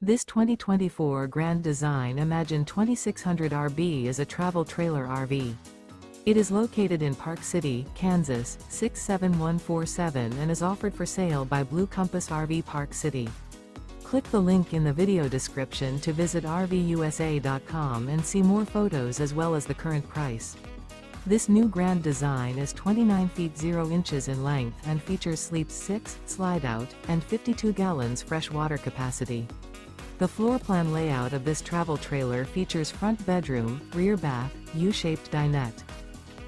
This 2024 Grand Design Imagine 2600 RB is a travel trailer RV. It is located in Park City, Kansas, 67147 and is offered for sale by Blue Compass RV Park City. Click the link in the video description to visit RVUSA.com and see more photos as well as the current price. This new Grand Design is 29 feet 0 inches in length and features Sleep 6, Slideout, and 52 gallons fresh water capacity. The floor plan layout of this travel trailer features front bedroom, rear bath, U-shaped dinette.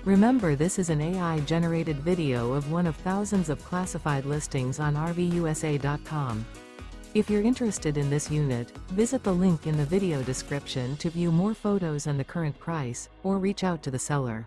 Remember, this is an AI-generated video of one of thousands of classified listings on RVUSA.com. If you're interested in this unit, visit the link in the video description to view more photos and the current price, or reach out to the seller.